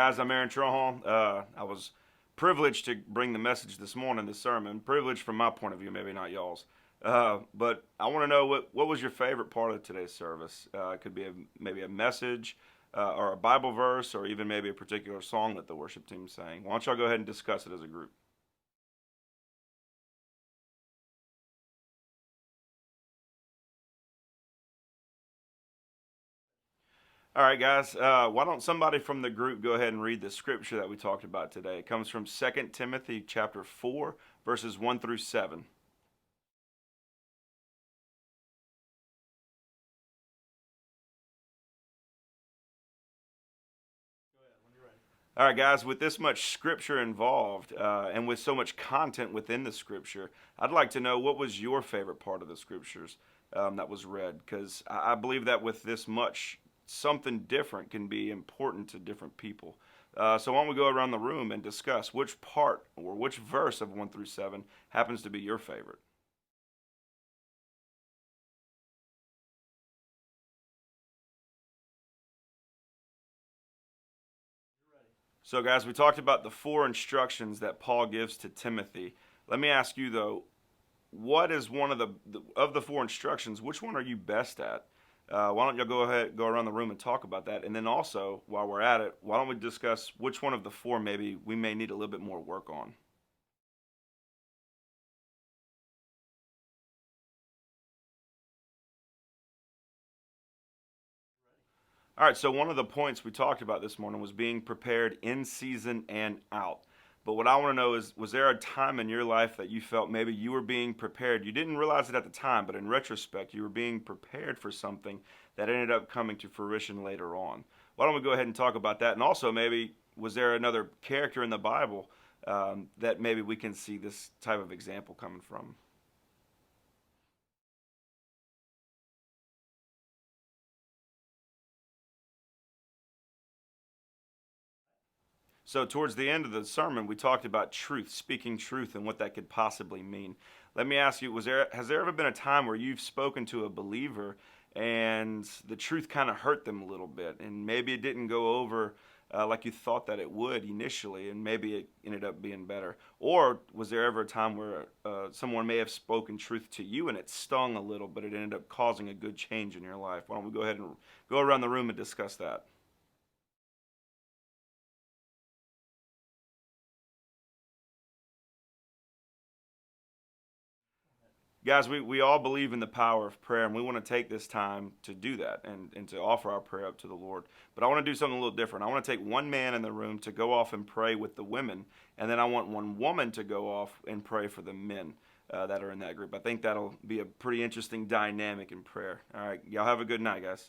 guys, I'm Aaron Trohon. I was privileged to bring the message this morning, this sermon. Privileged from my point of view, maybe not y'all's. But I want to know what was your favorite part of today's service? It could be maybe a message or a Bible verse or even maybe a particular song that the worship team sang. Why don't y'all go ahead and discuss it as a group? All right, guys. Why don't somebody from the group go ahead and read the scripture that we talked about today? It comes from Second Timothy chapter 4, verses 1 through 7. All right, guys, with this much scripture involved and with so much content within the scripture, I'd like to know what was your favorite part of the scriptures that was read? Because I believe that with this much, something different can be important to different people. So, why don't we go around the room and discuss which part or which verse of 1 through 7 happens to be your favorite? So, guys, we talked about the four instructions that Paul gives to Timothy. Let me ask you, though, what is one of the four instructions? Which one are you best at? Why don't you go around the room and talk about that? And then also, while we're at it, why don't we discuss which one of the four maybe we may need a little bit more work on? All right, so one of the points we talked about this morning was being prepared in season and out. But what I want to know is, was there a time in your life that you felt maybe you were being prepared? You didn't realize it at the time, but in retrospect, you were being prepared for something that ended up coming to fruition later on. Why don't we go ahead and talk about that? And also, maybe, was there another character in the Bible that maybe we can see this type of example coming from? So, towards the end of the sermon, we talked about truth, speaking truth, and what that could possibly mean. Let me ask you: has there ever been a time where you've spoken to a believer and the truth kind of hurt them a little bit, and maybe it didn't go over like you thought that it would initially, and maybe it ended up being better? Or was there ever a time where someone may have spoken truth to you and it stung a little, but it ended up causing a good change in your life? Why don't we go ahead and go around the room and discuss that? Guys, we all believe in the power of prayer, and we want to take this time to do that and to offer our prayer up to the Lord. But I want to do something a little different. I want to take one man in the room to go off and pray with the women, and then I want one woman to go off and pray for the men that are in that group. I think that'll be a pretty interesting dynamic in prayer. All right, y'all have a good night, guys.